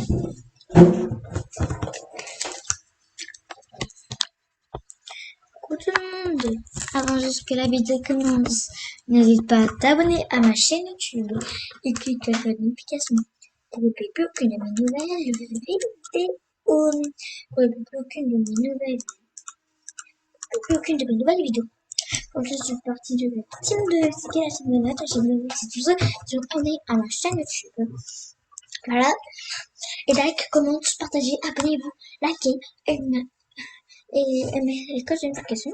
Coucou tout le monde! Avant juste que la vidéo commence, n'hésite pas à t'abonner à ma chaîne YouTube et clique sur la notification pour ne louper aucune de mes nouvelles vidéos. Pour ne louper aucune de mes nouvelles vidéos. Comme je suis partie de la team de Mexique, la chaîne de Nat, la chaîne de Mexique, tout ça, je vous abonner à ma chaîne YouTube. Voilà. Et like, commente, partagez, abonnez-vous, likez et coche de notification.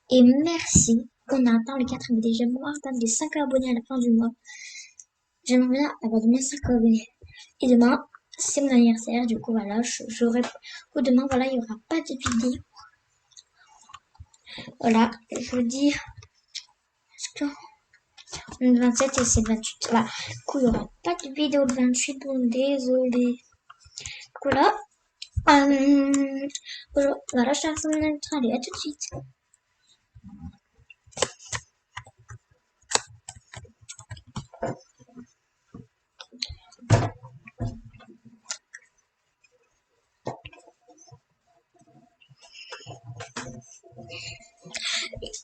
Et merci qu'on a atteint les 4 abonnés. J'aimerais atteindre les 5 abonnés à la fin du mois. J'aimerais bien avoir demain 5 abonnés. Et demain, c'est mon anniversaire. Du coup, voilà, ou demain, voilà, il n'y aura pas de vidéo. Voilà, je vous dis, le 27 et c'est le 28. Voilà, du coup, il n'y aura pas de vidéo le 28. Bon, désolé. Du coup, là, voilà, je suis à la allez, à tout de suite.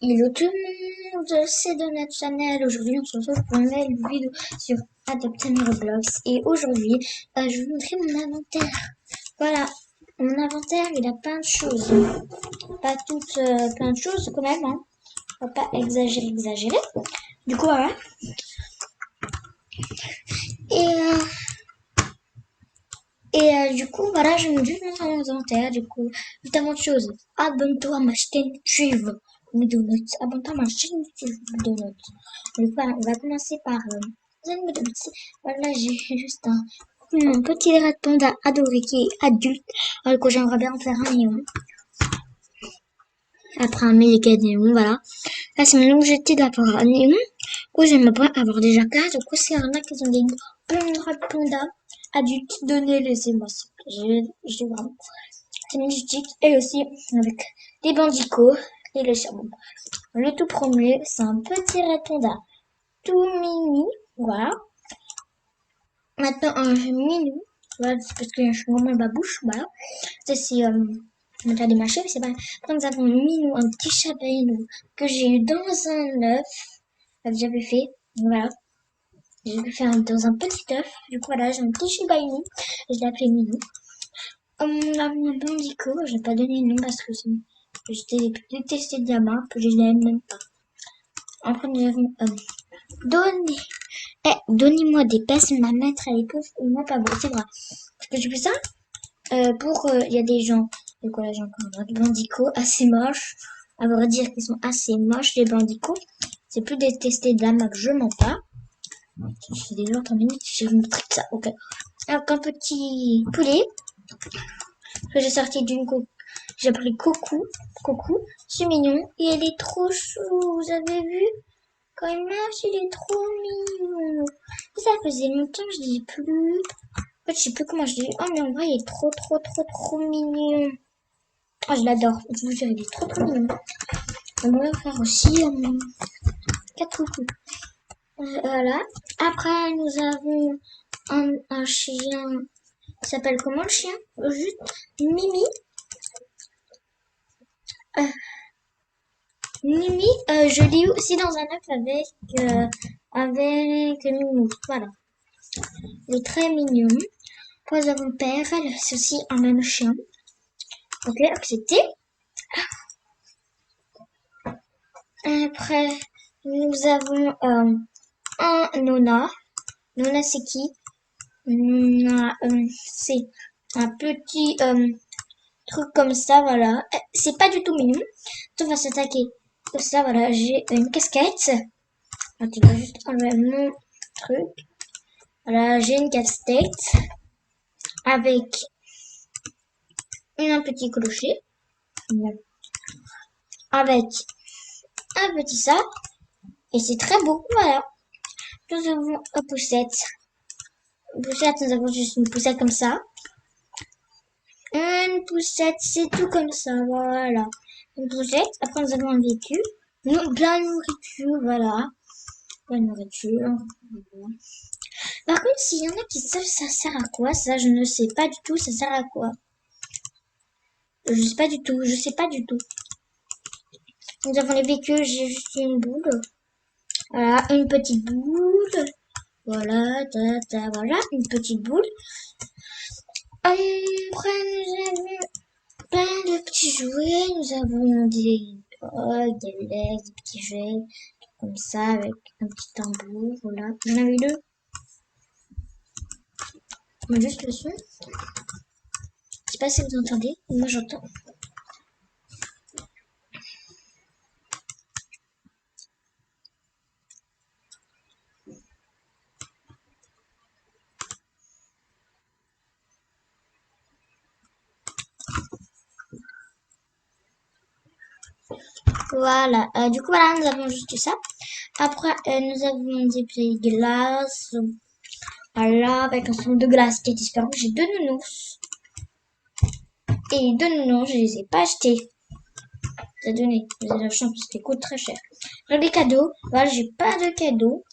Hello tout le monde, c'est de notre channel. Aujourd'hui, on se retrouve pour une nouvelle vidéo sur Adopter Roblox. Et aujourd'hui, je vais vous montrer mon inventaire. Voilà, mon inventaire, il a plein de choses. Pas toutes plein de choses quand même, hein. On va pas exagérer. Du coup, voilà. Et du coup, voilà, je vais juste montrer mon inventaire. Du coup, notamment de choses. Abonne-toi à ma chaîne YouTube. Abonne-toi à ma chaîne YouTube. Donc, voilà, on va commencer par voilà, j'ai juste un petit rat panda adoré qui est adulte. Alors que j'aimerais bien en faire un néon. Après un méga néon, voilà. Là, c'est mon objectif d'avoir un néon. Du coup, j'aimerais bien avoir déjà 4. Du coup, s'il y en a qui ont des plein de rats panda adultes, donnez-les-moi. J'ai vraiment. C'est magnifique. Et aussi avec des bandicots et le charbon. Le tout premier, c'est un petit rat panda tout mini. Voilà. Maintenant, un minou. Voilà, c'est parce que je suis vraiment ma bouche. Voilà. Ça, c'est, je vais faire des machins, mais c'est pas. Après, nous avons un minou, un petit chabainou que j'ai eu dans un œuf. J'avais fait. Voilà. J'ai fait dans un petit œuf. Du coup, voilà, j'ai un petit chabainou. Je l'ai appelé minou. On a un bandico. Je vais pas donner le nom parce que j'étais détesté de la main, que je l'aime même pas. Après, nous avons, donnez-moi des passes, ma maître elle est pauvre et moi pas beau, c'est vrai. Parce que je fais ça il y a des gens, des collèges encore, des bandicots assez moches. À vrai dire qu'ils sont assez moches, les bandicots. C'est plus détesté de la main que je mens pas. C'est des gens, 30 minutes, je vais vous montrer ça, ok. Alors, un petit poulet que j'ai sorti d'une j'ai pris Coucou, c'est mignon et elle est trop chou, vous avez vu? Quand il marche, il est trop mignon. Ça faisait longtemps que je dis plus. En fait, je sais plus comment je dis. Oh, mais en vrai, il est trop mignon. Oh, je l'adore. Je vous jure, il est trop mignon. On va faire aussi 4 coucous. Voilà. Après, nous avons un chien. Il s'appelle comment le chien? Juste Mimi. Mimi, je l'ai eu aussi dans un œuf avec Mimi. Voilà. Il est très mignon. Après, nous avons Père, c'est aussi un même chien. Ok, accepté. Après, nous avons un Nona. Nona, c'est qui? Nona, c'est un petit truc comme ça, voilà. C'est pas du tout mignon. Tout va s'attaquer. Comme ça, voilà, j'ai une casquette. Attends, je vais juste enlever mon truc. Voilà, j'ai une casquette avec un petit clocher. Avec un petit sac. Et c'est très beau, voilà. Nous avons une poussette. Nous avons juste une poussette comme ça. Une poussette, c'est tout comme ça, voilà. Une poussette, après nous avons un véhicule. De la nourriture, voilà. La nourriture. Par contre, s'il y en a qui savent ça sert à quoi, ça, je ne sais pas du tout, ça sert à quoi. Je sais pas du tout, je sais pas du tout. Nous avons les véhicules, j'ai juste une boule. Voilà, une petite boule. Voilà, voilà, une petite boule. Après, nous avons plein de petits jouets. Nous avons des laits, des petits jouets, comme ça, avec un petit tambour. Voilà, j'en avais deux. Mais juste le son. Je sais pas si vous entendez, moi j'entends. Voilà, du coup, voilà, nous avons juste ça. Après, nous avons des petites glaces. Voilà, avec un fond de glace qui est disparu. J'ai deux nounours. Et deux nounours, je les ai pas achetés. Ça donné. Vous avez la chance parce qu'ils coûtent très cher. J'ai des cadeaux. Voilà, j'ai pas de cadeaux.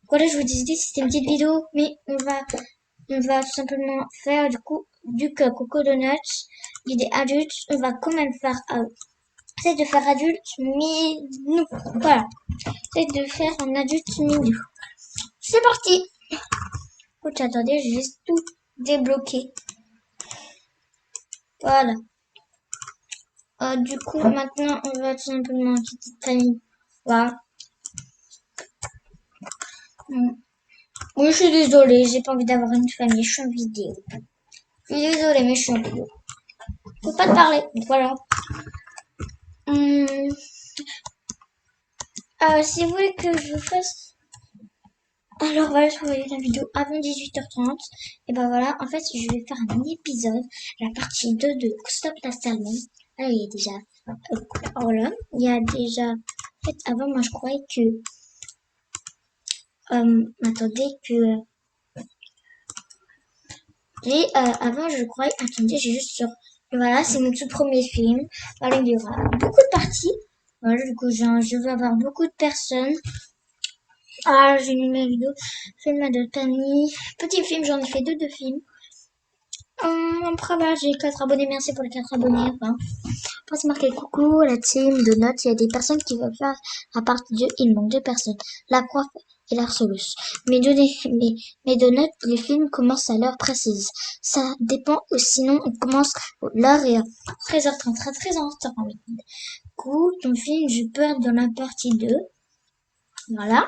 Voilà, je vous disais, c'était une petite vidéo. Mais on va tout simplement faire du coup du Coco Donuts. L'idée adulte, on va quand même faire c'est de faire adulte nous. Voilà. C'est de faire un adulte nous. C'est parti. Écoute, attendez, j'ai juste tout débloqué. Voilà. Du coup, maintenant, on va tout simplement quitter famille. Voilà. Oui, je suis désolée, j'ai pas envie d'avoir une famille, je suis en vidéo. Je suis désolée, mais je suis en vidéo. Faut pas te parler, voilà. Hum, si vous voulez que je fasse... Alors voilà, je vous voyez la vidéo avant 18h30. Et ben voilà, en fait, je vais faire un épisode, la partie 2 de Stop la Salmon. Là, il y a déjà... voilà, il y a déjà... En fait, avant, moi, je croyais que... attendez, que... avant, je croyais... Attendez, j'ai juste sur... Voilà, c'est mon tout premier film. Voilà, il y aura beaucoup de parties. Voilà, du coup, je vais avoir beaucoup de personnes. Ah, j'ai mis ma vidéo. Film à d'autres amis. Petit film, j'en ai fait deux de films. Après, voilà, j'ai 4 abonnés. Merci pour les 4 abonnés. Enfin, après, c'est marqué coucou, la team de notes. Il y a des personnes qui veulent faire la partie 2. Il manque deux personnes. La prof et l'Arsolus. Mes deux notes, les films commencent à l'heure précise. Ça dépend, sinon on commence l'heure est à 13h30, 13h30. Coup, ton film, je peux être dans la partie 2. Voilà.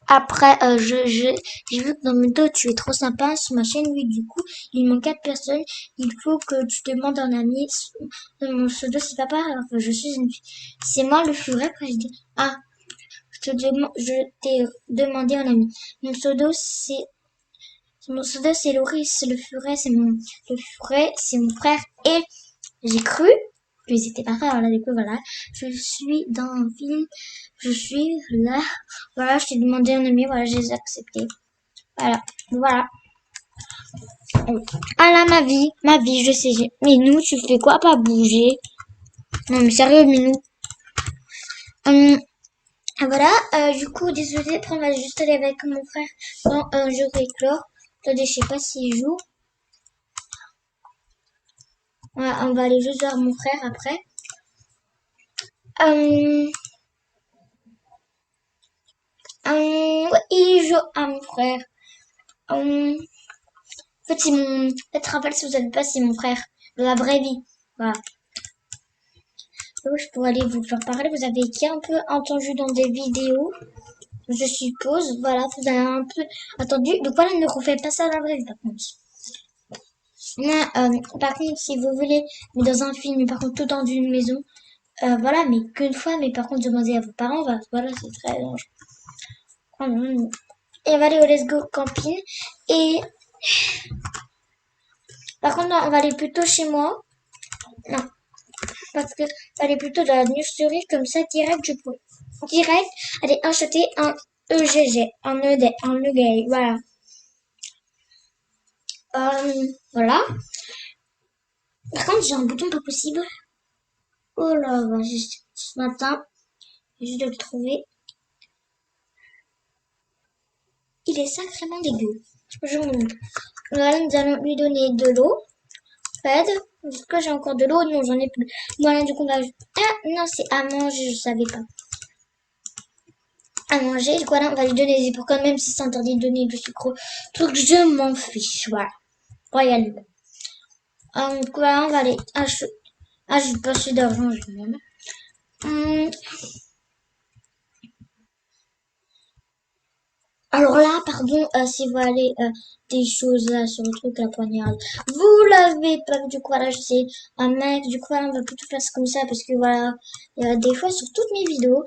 Après, j'ai vu que dans mes dos, tu es trop sympa sur ma chaîne. Oui, du coup, il manque 4 personnes. Il faut que tu demandes un ami. Mon pseudo, c'est papa. Alors que je suis une fille. C'est moi le furet. Après, je dis, ah, je t'ai demandé un ami. Mon pseudo, c'est Loris. Le furet, c'est mon frère. Et j'ai cru que ils étaient pas frères. Voilà, du coup, voilà. Je suis dans un film. Je suis là. Voilà, je t'ai demandé un ami. Voilà, je les ai acceptés. Voilà. Voilà. Ah là, ma vie, je sais. Minou, tu fais quoi pas bouger? Non, mais sérieux, Minou. Voilà, du coup, désolé, après, on va juste aller avec mon frère dans un jeu éclore. Attendez, je sais pas s'il joue. Voilà, on va aller juste voir mon frère après. Ouais, il joue à mon frère. En fait, c'est mon... Peut-être rappelle si vous savez pas, c'est mon frère. De la vraie vie. Voilà. Donc, je pourrais aller vous faire parler. Vous avez qui un peu entendu dans des vidéos, je suppose. Voilà, vous avez un peu entendu. Donc voilà, ne refaites pas ça à la vraie vie, par contre. Par contre, si vous voulez, mais dans un film, par contre, tout dans une maison, voilà, mais qu'une fois, mais par contre, demandez à vos parents, voilà, c'est très dangereux. Et on va aller au Let's Go Camping. Et par contre, non, on va aller plutôt chez moi. Non, parce que on va aller plutôt dans la nurserie, comme ça, direct, je peux. Direct, aller acheter un EGG, un ED, un EGG, voilà. Voilà. Par contre, j'ai un bouton pas possible. Oh là, juste ce matin, juste de le trouver. il est sacrément dégueu. Je vous montre. Voilà, nous allons lui donner de l'eau. Fred, est-ce que j'ai encore de l'eau? Non, j'en ai plus. Voilà, du coup, on va... Ah, non, c'est à manger, je savais pas. À manger, du coup, là, on va lui donner des époques, même si c'est interdit de donner du sucre. Truc, je m'en fiche, voilà. Royal. Du coup, là, on va aller acheter... Ah, j'ai pas assez d'argent, je même. Alors là, pardon, si vous allez des choses là sur le truc, la poignarde, vous l'avez pas vu, du coup, voilà, je sais, un mec, du coup, voilà, on va plutôt faire ça comme ça, parce que voilà, des fois, sur toutes mes vidéos,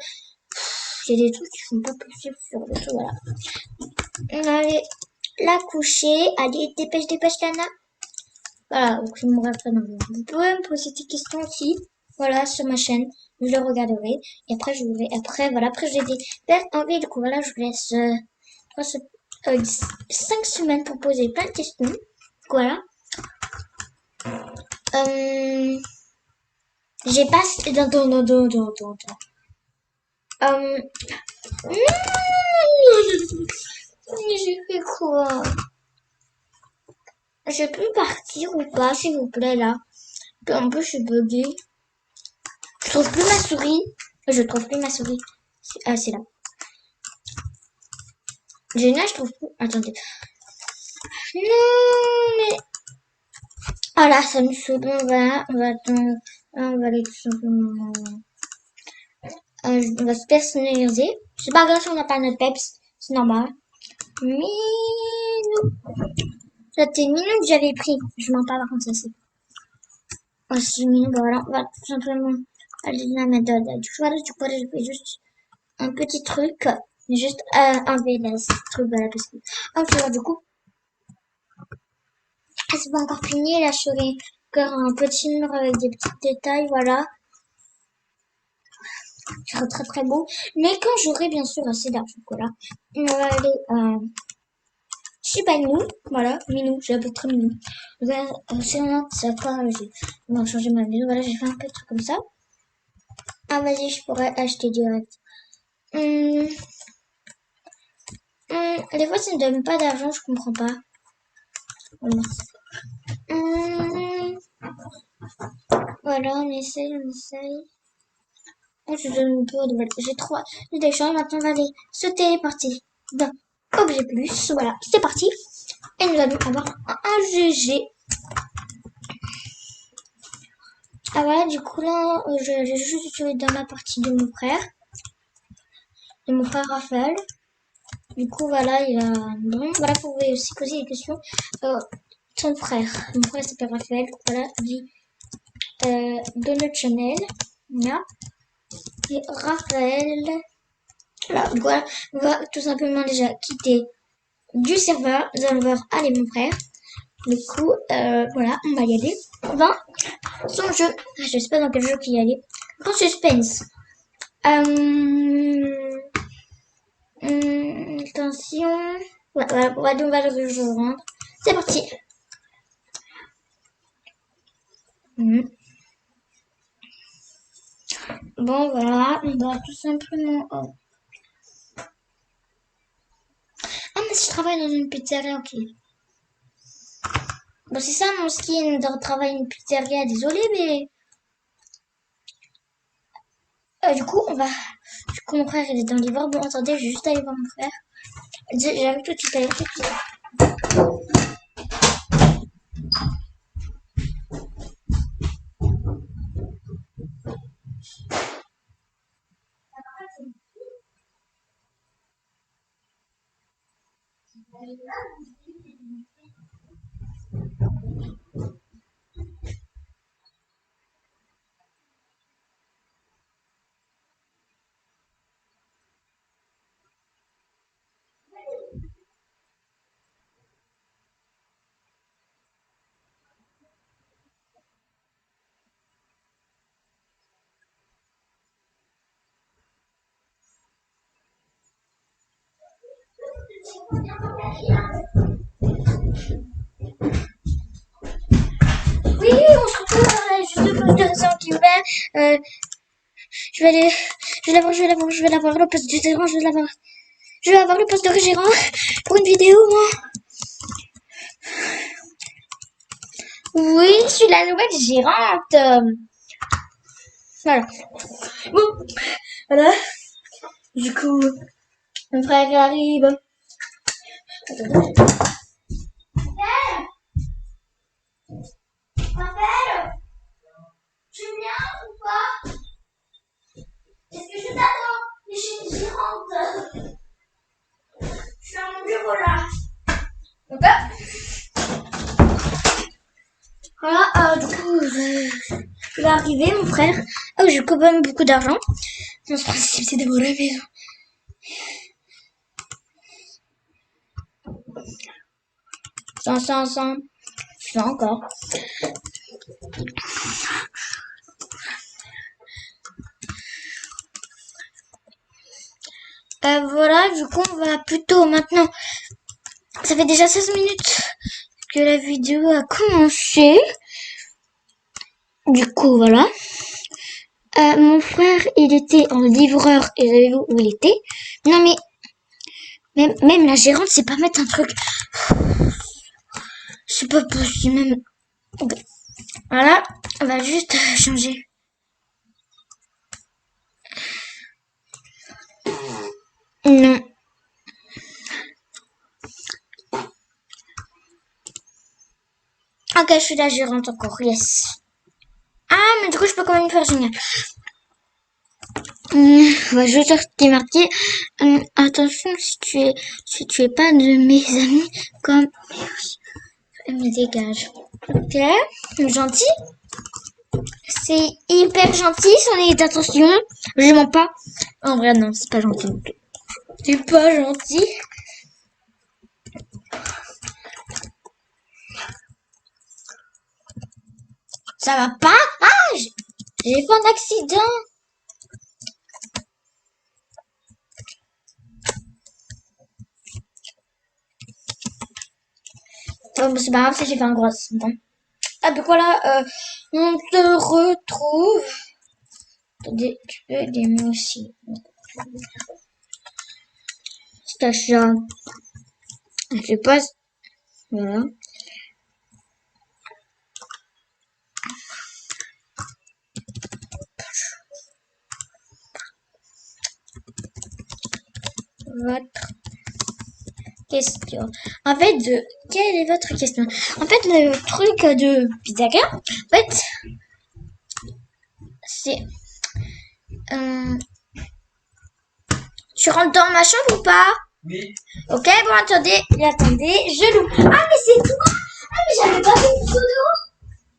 il y a des trucs qui font pas possible sur le tout, voilà. On va aller la coucher, allez, dépêche, dépêche, Lana. Voilà, donc je me rappelle, vous pouvez me poser des questions aussi, voilà, sur ma chaîne, je le regarderai, et après, je verrai, après, voilà, après, j'ai des pertes envie, du coup, voilà, je vous laisse... 5 semaines pour poser plein de questions. Voilà. J'ai pas... Attends. J'ai fait quoi? Je peux partir ou pas, s'il vous plaît, là? Un peu, je suis buguée. Je trouve plus ma souris. Je trouve plus ma souris. Ah, c'est là. Génial, je trouve plus. Attendez. Non, mais... Ah là, ça me saoule. On va attendre. On va aller tout simplement... on va se personnaliser. C'est pas grave si on n'a pas notre peps. C'est normal. Minou. C'était Minou que j'avais pris. Je m'en parle contre ça, c'est. Oh, c'est Minou. Bah voilà, on va tout simplement aller la mettre là. Du coup, je fais juste un petit truc. Juste enlever ce truc, voilà, parce que... Ok, du coup, c'est pas encore fini. Là, je ferai encore un petit mur avec des petits détails, voilà. Ce sera très très beau. Mais quand j'aurai bien sûr assez d'argent, voilà, on va aller Shiba Inu, voilà, Minou, j'ai appelé très Minou. C'est vraiment, c'est quoi, on va changer ma maison, voilà, j'ai fait un peu de trucs comme ça. Ah, vas-y, je pourrais acheter direct. Les fois, ça ne donne pas d'argent, je comprends pas. Voilà, on essaye. Oh, je donne un peu de... J'ai des champs, maintenant on va aller se téléporter dans objet plus, voilà, c'est parti. Et nous allons avoir un GG. Ah voilà, du coup là, j'ai juste joué dans la partie de mon frère Raphaël. Du coup voilà, il a... Bon, voilà, vous pouvez aussi poser des questions. Son frère, mon frère s'appelle Raphaël, voilà, dit de notre channel. Voilà. Et Raphaël, voilà, on va tout simplement déjà quitter du serveur. Nous allons voir aller mon frère. Du coup, voilà, on va y aller. Dans son jeu. Je sais pas dans quel jeu qu'il y aller. Grand suspense. Attention. Voilà, on va le rejoindre. C'est parti. Bon, voilà, on va tout simplement... Ah, mais si je travaille dans une pizzeria, ok. Bon, c'est ça mon skin, de travailler dans une pizzeria, désolé, mais... du coup, on va... Du coup, mon frère, il est dans les livreur. Bon, attendez, je vais juste aller voir mon frère. J'arrive tout de suite, allez, tout de suite. Oui, on se retrouve juste le restaurant qui est ouvert. Je vais aller... Je vais la voir, le poste du terrain, je vais la voir. Je vais avoir le poste de gérant pour une vidéo, moi. Oui, je suis la nouvelle gérante. Voilà. Bon, voilà. Du coup, mon frère arrive. Attendez. Raphaël, tu viens ou pas? Est-ce que je t'attends? Mais je suis une gérante. Je suis à mon bureau là. Ok. Voilà, du coup, je vais arriver, mon frère. Oh, j'ai quand même beaucoup d'argent. Mon principe, c'est d'avoir la maison. 100. Je fais encore. Voilà, du coup, on va plutôt maintenant. Ça fait déjà 16 minutes que la vidéo a commencé. Du coup, voilà. Mon frère, il était en livreur et j'avais vu où il était. Non, mais même la gérante, c'est pas mettre un truc. C'est pas possible. Même. Voilà, on va juste changer. Non. Ok, je suis la gérante encore, yes. Ah, mais du coup, je peux quand même faire génial. On va juste démarquer. Attention, si tu es pas de mes amis, comme... Elle me dégage. Ok, gentil. C'est hyper gentil, son est attention. Je mens pas. En vrai, non, c'est pas gentil. C'est pas gentil. Ça va pas? Ah, j'ai fait un accident. Oh, c'est pas grave si j'ai fait un gros accident. Ah, ben voilà, on te retrouve. Attendez, tu peux aider moi aussi. Stasha. Je passe. Voilà. Votre question. En fait, quelle est votre question? En fait, le truc de Pythagore, en fait, c'est... tu rentres dans ma chambre ou pas? Oui. Ok, bon, attendez, je l'ouvre. Ah, mais c'est toi! Ah, mais j'avais pas vu une photo!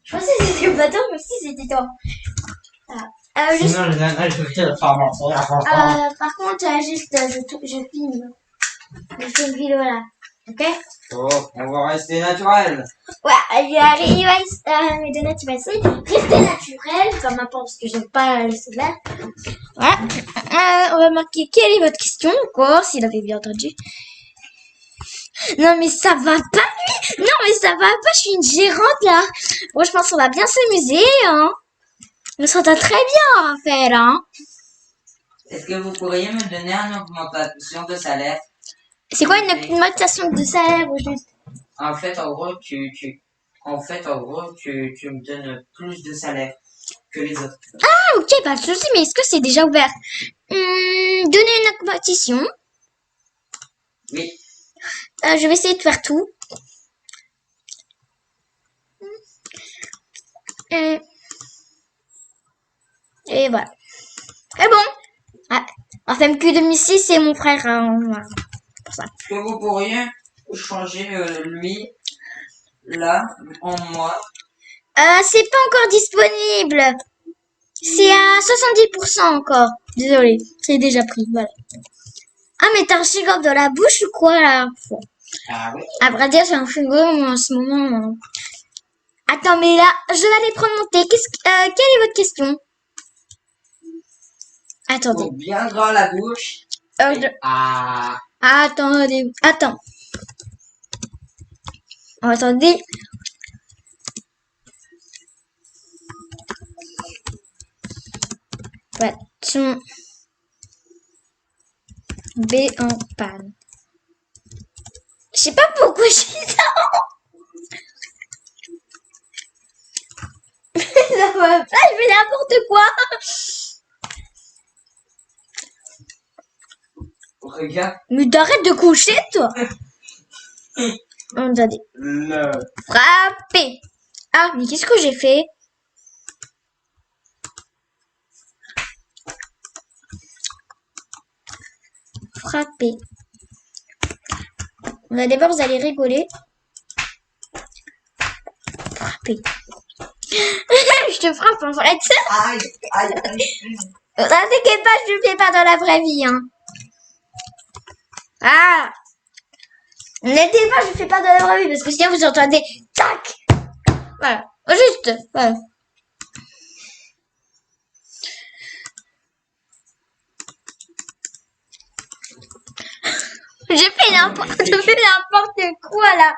Je pensais que c'était pas toi, mais si, c'était toi. Voilà. Sinon, je vais le faire mentir. Par contre, je filme. Je fais une vidéo là. Ok? Oh, on va rester naturel. Ouais, il va mes donuts, il va essayer de rester naturel, comme un parce que j'aime pas le solaire. Voilà. On va marquer quelle est votre question, encore, s'il avait bien entendu. Non, mais ça va pas, lui! Non, mais ça va pas, je suis une gérante, là! Bon, je pense qu'on va bien s'amuser, hein! On s'entend très bien, Raphaël, hein! Est-ce que vous pourriez me donner une augmentation de salaire? C'est quoi une augmentation de salaire, au juste? En fait, en gros, tu me donnes plus de salaire que les autres. Ah, ok, pas de souci, mais est-ce que c'est déjà ouvert? Donner une augmentation. Oui. Je vais essayer de faire tout. Et voilà. C'est bon. Ah, enfin, MQ2006, c'est mon frère. Voilà. Pour ça. Est-ce que vous pourriez changer lui, là, en moi? C'est pas encore disponible. C'est à 70% encore. Désolée, c'est déjà pris. Voilà. Ah, mais t'as un chewing-gum dans la bouche ou quoi là? Ah oui. À vrai dire, c'est un chewing-gum en ce moment. Attends, mais là, je vais aller prendre mon thé. Quelle est votre question? Attendez. Faut bien grand la bouche. Ah. Attendez. Attends. Oh, attendez. Ouais. B en panne. Je sais pas pourquoi je fais ça. Ça va pas, je fais n'importe quoi. Regarde. Mais t'arrêtes de coucher, toi. On a dit Le. frapper. Ah, mais qu'est-ce que j'ai fait? Frapper. On va d'abord, vous allez rigoler. Frapper. Je te frappe en fait. Aïe, aïe, aïe. T'inquiète pas, je le fais pas dans la vraie vie, hein. Ah! N'inquiète pas, je le fais pas dans la vraie vie parce que sinon vous entendez tac! Voilà. Juste, voilà. Je fais n'importe quoi là.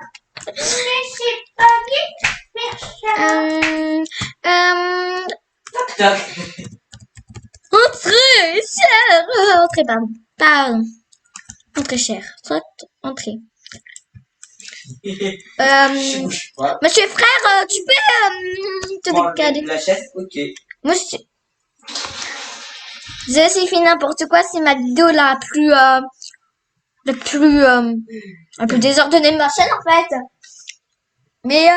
Je sais pas Toc, toc. Entrez, cher. Entrez, pardon. Pardon. Entrez, cher. Soit entrez. Je bouge pas. Monsieur frère, tu peux te Bon, décaler. la chaise, ok. Moi, j'ai fait n'importe quoi. C'est ma vidéo la plus désordonnée de ma chaîne en fait. Mais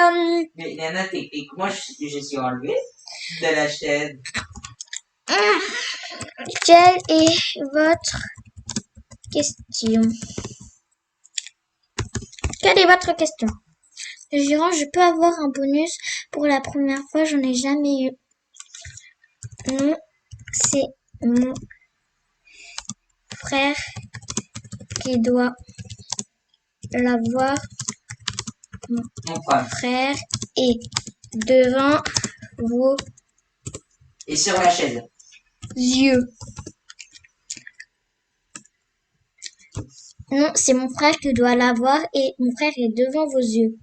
Mais Nana, techniquement, je suis enlevé de la chaise. quelle est votre question? Quelle est votre question? Jurant, je peux avoir un bonus pour la première fois, j'en ai jamais eu. Non, c'est mon frère qui doit l'avoir. Mon frère. Frère est devant vos Et sur la chaise. yeux. Non, c'est mon frère qui doit l'avoir et mon frère est devant vos yeux.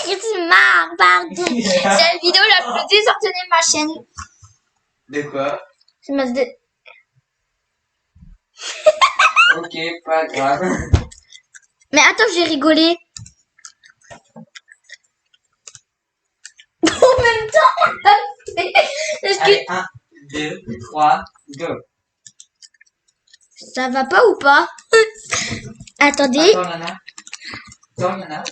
Je suis marre, pardon. C'est la vidéo la plus désordonnée de ma chaîne. De quoi? Je me dis- Ok, pas grave. Mais attends, j'ai rigolé. En même temps, est-ce que Allez, 1, 2, 3, go. ça va pas ou pas? Attendez. Attends, Nana. Attends, Nana.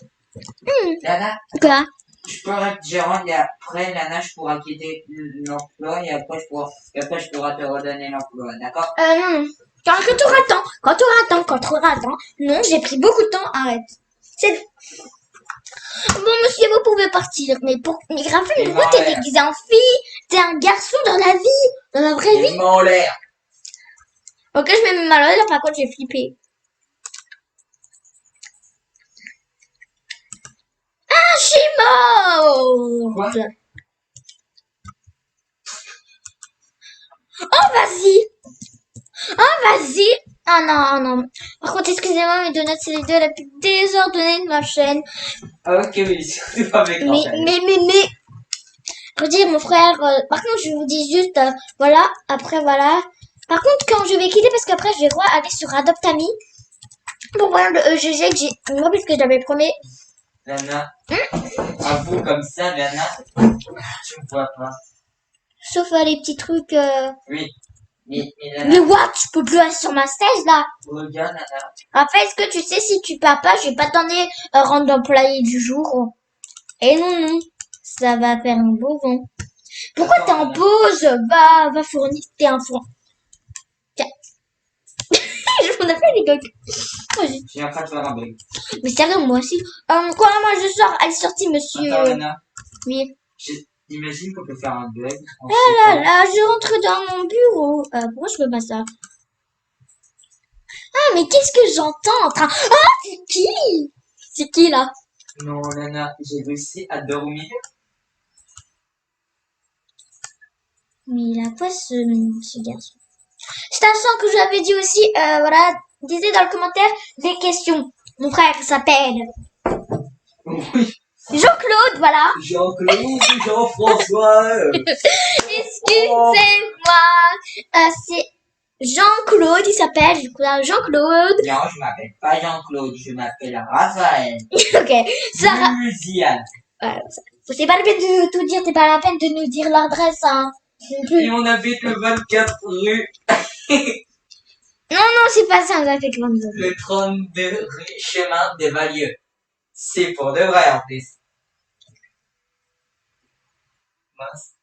Nana, Quoi? je peux être gérante et après, Nana, je pourrai quitter l'emploi et après, je pourrai te redonner l'emploi, d'accord? Non. Quand tu auras temps. Quand tu auras temps. Quand tu auras temps. Non, j'ai pris beaucoup de temps. Arrête. C'est... Bon, monsieur, vous pouvez partir. Mais Raphaël, Les pourquoi mains en t'es l'air. déguisé en fille? T'es un garçon dans la vie. Dans la vraie vie. Les mains en l'air. Ok, je mets mes mains là. Par contre, j'ai flippé. Ah, je suis morte. Quoi? Oh, vas-y. Oh, vas-y. Ah non, oh non. Par contre, excusez-moi, mais Donut, c'est les deux la plus désordonnée de ma chaîne. Ah, ok, oui, surtout avec Mais, je veux dire, mon frère, par contre, je vous dis juste, voilà, après, voilà. Par contre, quand je vais quitter, parce qu'après, je vais aller sur Adoptami pour voir le EGG que j'ai, moi, puisque j'avais promis. Nana. Avoue comme ça, Nana. Tu me vois pas. Sauf les petits trucs, Oui. Mais Mais Nana, what? Je peux plus aller sur ma stage, là. regarde, Nana. Raphaël, est-ce que tu sais, si tu pars pas, je vais pas te donner rang d'employé du jour. Et non, non. Ça va faire un beau vent. Pourquoi Attends, t'es en Nana. pause? Va fournir, t'es un four. Tiens. Je m'en appelle les gars. Je suis en train de faire un bug. Mais sérieux, moi aussi. Quoi, moi je sors. Elle est sortie, monsieur. Attends, Nana. Oui. Imagine qu'on peut faire un bug. Ah là là, je rentre dans mon bureau. Pourquoi je fais pas ça? Ah, mais qu'est-ce que j'entends en train... Ah, c'est qui? C'est qui, là? Non, Nana, j'ai réussi à dormir. Mais il a quoi, ce garçon? C'est un son que j'avais dit aussi, voilà. Disait dans le commentaire des questions. Mon frère s'appelle... Oui. Jean-Claude, voilà. Jean-Claude ou Jean-François Excusez-moi. C'est Jean-Claude, il s'appelle. Du coup, là, Jean-Claude. Non, je m'appelle pas Jean-Claude, je m'appelle Raphaël. Ok. Sarah. Luciane. Voilà, c'est pas la peine de tout dire, c'est pas la peine de nous dire l'adresse, hein. Non plus. Et on habite le 24 rue, Non, c'est pas ça, on a fait comme ça. le 32 rue Chemin des Valieux. C'est pour de vrai en plus. Mince.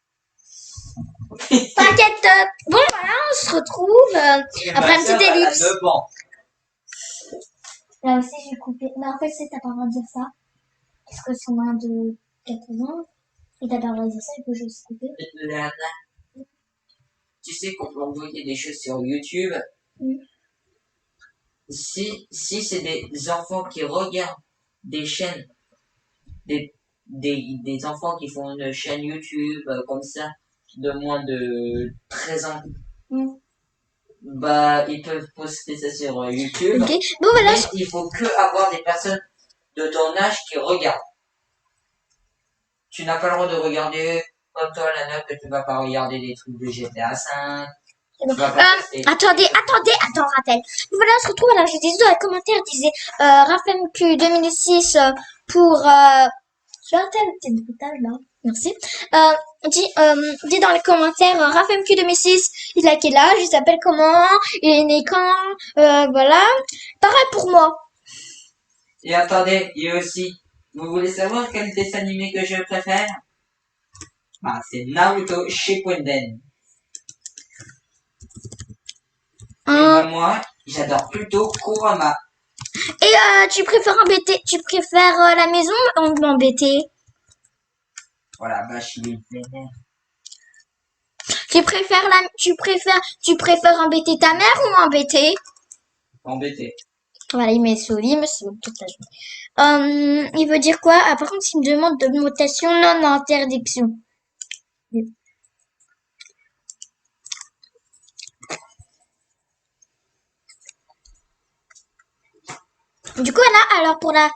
T'inquiète. Bon, voilà, on se retrouve après un petit ellipse. Elle a 9 ans. Là aussi, j'ai coupé. Mais en fait, t'as pas le droit de dire ça. Parce que c'est moins de 14 ans. Et t'as pas le droit de dire ça, du coup, je vais juste couper. Lana, tu sais qu'on peut envoyer des choses sur YouTube. Mm. Si c'est des enfants qui regardent des chaînes, des enfants qui font une chaîne YouTube comme ça, de moins de 13 ans, bah ils peuvent poster ça sur YouTube. Ok, bon voilà. Mais il faut que avoir des personnes de ton âge qui regardent. Tu n'as pas le droit de regarder comme toi, Lana, que tu vas pas regarder des trucs de GTA 5. Attendez, attends, rappel. Voilà, on se retrouve. Alors, je disais dans les commentaires, je disais RAFMQ 2006 pour. Je vais arrêter avec tes bruitages là. Merci. Dis dans les commentaires RAFMQ 2006, il a quel âge, il s'appelle comment, il est né quand, voilà. Pareil pour moi. Et attendez, il y a aussi, vous voulez savoir quel dessin animé que je préfère? Bah, c'est Naruto Shippuden. Et bah, moi, j'adore plutôt Kurama. Et tu préfères la maison ou embêter? Voilà, bah, je suis vénère. Tu préfères embêter ta mère ou embêter? Embêté. Voilà, il me saoule toute la journée. Il veut dire quoi? Ah, par contre, il me demande de notation non interdiction. Du coup, là, alors pour la...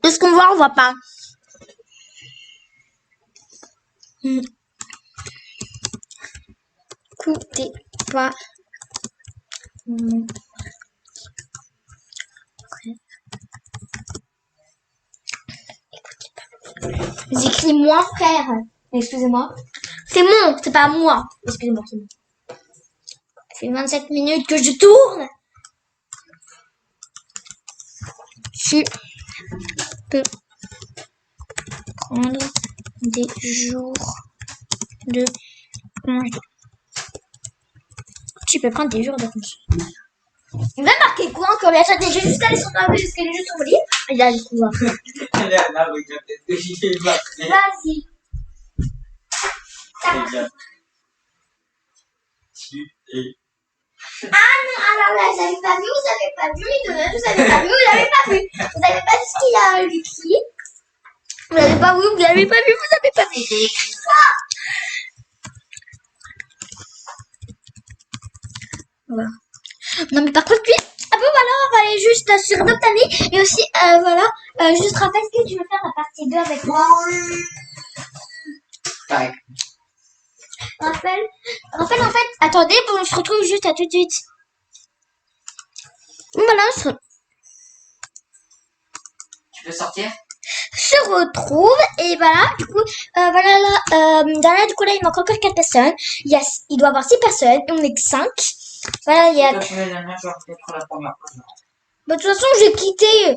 Est-ce qu'on voit? On voit pas. Écoutez pas. J'écris moi, frère. Excusez-moi. C'est mon, c'est pas moi. Excusez-moi, c'est mon. Ça fait 27 minutes que je tourne. Tu peux prendre des jours de congé. Tu peux prendre des jours de congé. Il va marquer quoi encore? J'ai juste allé sur ma juste sur le lit. Et là, je trouve. Là, regarde, est-ce que j'ai marqué? Vas-y. Tu es. Ah non, alors là, vous avez pas vu, vous avez pas vu, vous avez pas vu, vous avez pas vu. Vous avez pas vu ce qu'il a écrit. Vous avez pas vu, vous avez pas vu, vous avez pas vu. J'ai écrit ça. Voilà. Non mais par contre lui, ah bon voilà, on va aller juste sur Doctami et aussi voilà, juste rappelle ce que tu veux faire la partie 2 avec moi. Ouais. Rappelle en fait, attendez, bon, on se retrouve juste à tout de suite. Voilà, Tu peux sortir? se retrouve et voilà, du coup, voilà là, du coup là il manque encore 4 personnes. Il doit y avoir 6 personnes, on est que 5. Voilà, il y a... Bah, de toute façon, j'ai quitté.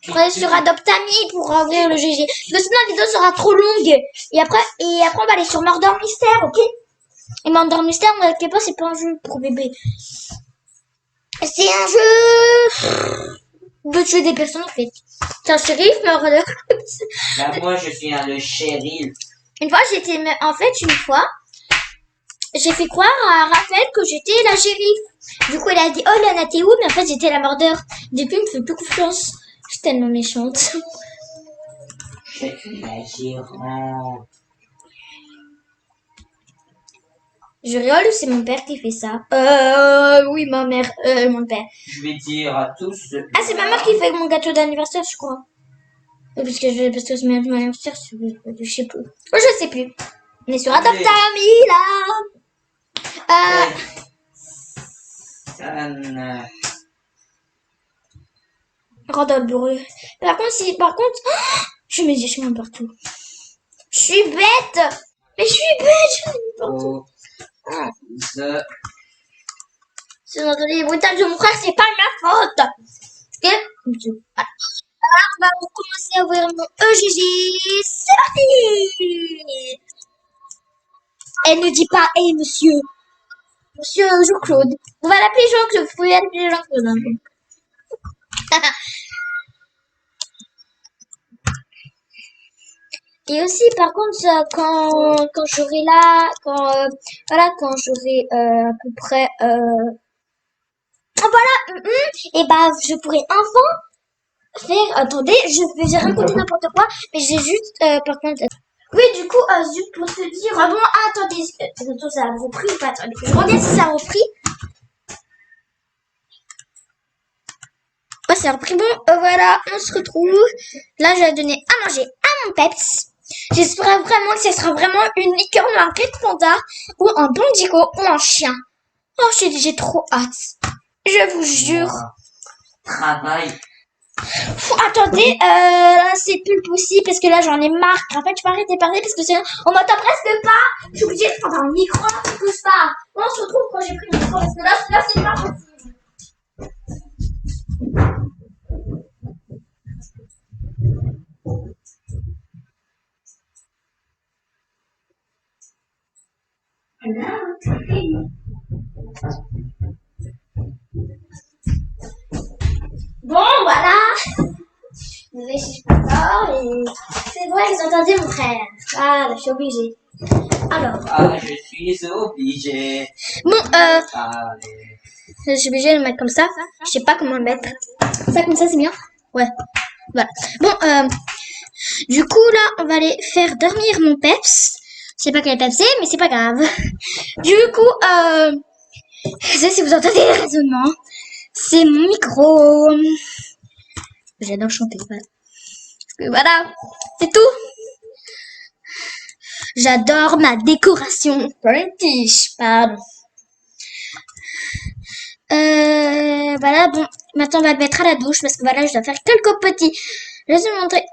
Je vais aller sur Adoptami pour ouvrir le GG. Parce que sinon, la vidéo sera trop longue. Et après, on va aller sur Murder Mystère, ok? Et Murder Mystère, ne t'inquiète pas, c'est pas un jeu pour bébé. C'est un jeu de tuer des personnes, en fait. C'est un shérif, mais Bah, moi, je suis le shérif. Une fois, j'ai fait croire à Raphaël que j'étais la shérif. Du coup, elle a dit, oh, Lana, t'es où? Mais en fait, j'étais la murder. Depuis, il me fait plus confiance. Je suis tellement méchante. Je suis la gérante. Je rigole ou c'est mon père qui fait ça? Oui, ma mère, mon père. Je vais dire à tous. Ah, c'est ma mère qui fait mon gâteau d'anniversaire, je crois. Parce que c'est mon anniversaire, je sais plus. Oh, je sais plus. On est sur Adoptami, là. Rodolphe bruit. Par contre, je mets des chemins partout. Je suis bête. Mais je suis bête, je mets partout. Si vous entendez les bruitages de mon frère, c'est pas de ma faute. Ok? Voilà. Alors, on va commencer à ouvrir mon EGG. C'est parti. Elle ne dit pas, hé, monsieur. Monsieur Jean-Claude. On va l'appeler Jean-Claude. Vous pouvez l'appeler Jean-Claude. Hein. Et aussi, par contre, quand j'aurai là, quand j'aurai à peu près, et bah, je pourrai enfin faire, attendez, je vais raconter n'importe quoi, mais j'ai juste, par contre, oui, du coup, juste pour te dire, ah bon, attendez, attends, ça a repris ou pas, attendez, je regarde si ça a repris. Ouais, ça a repris, bon, voilà, on se retrouve. Là, je vais donner à manger à mon peps. J'espère vraiment que ce sera vraiment une licorne ou un Red Panda ou un Bondico ou un chien. Oh, j'ai trop hâte. Je vous jure. Travail. Attendez, là, c'est plus possible parce que là, j'en ai marre. En fait, je peux arrêter de parler parce que sinon, on m'entend presque pas. Je suis obligée de prendre un micro, tout ça. On se retrouve quand j'ai pris le micro parce que là c'est pas possible. Bon, voilà. Désolée si je suis pas fort et c'est vrai que vous entendez mon frère. Voilà, je suis obligée. Alors. Ah, je suis obligée. Bon, Allez. je suis obligée de le mettre comme ça. Je sais pas comment le mettre. Ça, comme ça, c'est bien? Ouais. Voilà. Bon, du coup, là, on va aller faire dormir mon peps. Je sais pas quel peps c'est, mais c'est pas grave. Du coup, je sais si vous entendez les raisonnements. C'est mon micro. J'adore chanter, voilà. Voilà, c'est tout. J'adore ma décoration. British, pardon. Voilà, bon, maintenant on va le mettre à la douche parce que voilà, je dois faire quelques petits. Je vais vous montrer.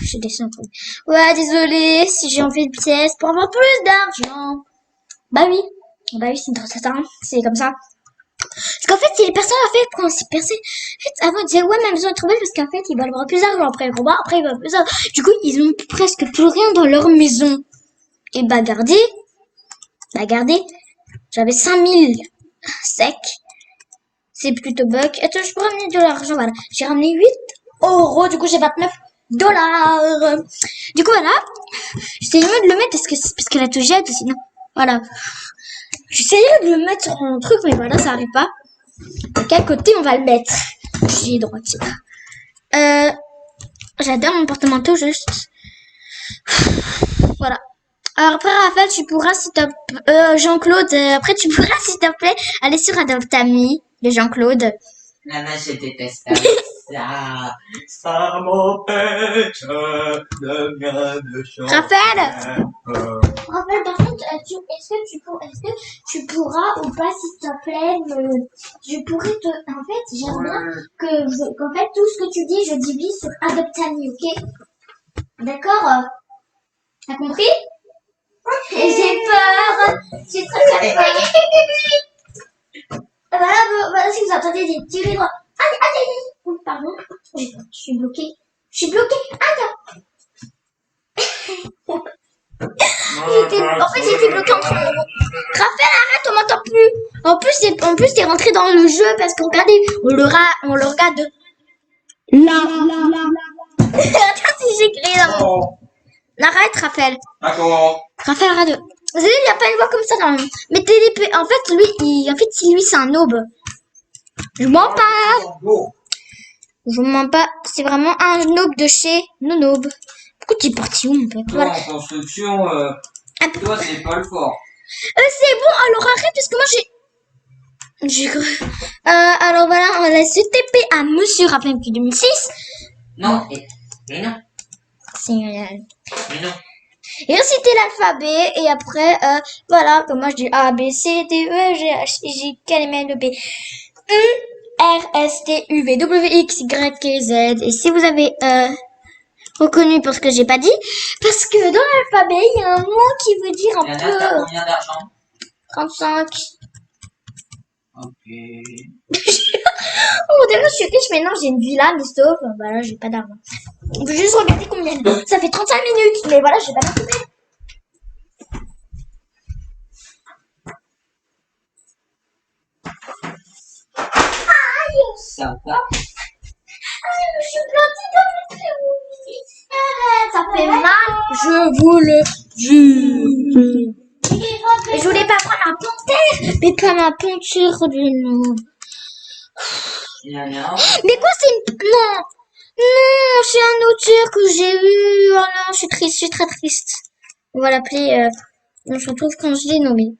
Je descends un peu. Ouais, désolé si j'ai envie de pièces pour avoir plus d'argent. Bah oui, c'est une recette, hein. C'est comme ça. Parce qu'en fait, si les personnes, en fait, quand ces personnes, en fait, avant, ils disaient, ouais, ma maison est trop belle parce qu'en fait, ils veulent avoir plus d'argent après le combat, après, ils veulent plus d'argent. Du coup, ils ont presque plus rien dans leur maison. Et bah, regardez, j'avais 5000 secs. C'est plutôt bug. Attends, je peux ramener de l'argent, voilà. J'ai ramené 8 €, du coup, j'ai 29 $. Du coup, voilà. J'essaye de le mettre parce que la touche jette, sinon, voilà. J'essayerais de le mettre en truc, mais voilà, ça arrive pas. De quel côté on va le mettre? J'ai droitier. J'adore mon porte-manteau, juste. Voilà. Alors après, Raphaël, tu pourras, s'il te plaît, Jean-Claude, après, tu pourras, s'il te plaît, aller sur Adoptami de Jean-Claude. Nana, je déteste ça. Ça m'empêche de bien me chanter. Raphaël, par contre, est-ce que tu pourras ou pas, s'il te plaît, je pourrais te, en fait, j'aimerais qu'en fait, tout ce que tu dis, je divise sur Adoptami, ok? D'accord? T'as compris? J'ai peur. J'ai très peur. Voilà, si vous entendez des petits rires. Aïe. Pardon. Je suis bloquée. Aïe. En fait, j'étais bloquée entre mon... Raphaël, arrête, on m'entend plus. En plus, t'es rentré dans le jeu parce qu'on regardait, on le regarde. Là. Attends, si j'ai créé là. Arrête, Raphaël. D'accord. Raphaël, arrête. Vous savez, il n'y a pas une voix comme ça dans le... Mais en fait, lui, c'est un aube. Je mens pas. C'est vraiment un aube de chez Nonobe. Pourquoi tu es parti où, mon père? Toi, en construction, toi, c'est pas le fort. C'est bon, alors arrête parce que moi j'ai cru. Alors voilà, on laisse TP à Monsieur Raphaël 2006. Non, mais non, C'est mais non. et reciter l'alphabet et après voilà, comme moi je dis A B C D E G H I J K L M N O P U R S T U V W X Y K Z. Et si vous avez reconnu pour ce que j'ai pas dit, parce que dans l'alphabet il y a un mot qui veut dire un Yana, t'as peu combien d'argent? 35. Ok. Oh déjà je suis riche, maintenant j'ai une villa, mais sauf voilà, j'ai pas d'argent. On peut juste regarder combien. Ça fait 35 minutes, mais voilà, j'ai pas d'argent. Ça va. Je suis plantée dans le trou. Ça fait mal, je vous le jure. Je voulais pas prendre un panthère, mais pas ma peinture du nom. Yana. Mais quoi, c'est une... Non, non, c'est un auteur que j'ai eu. Oh non, je suis triste, je suis très triste. On va l'appeler... On se retrouve quand je l'ai nommé.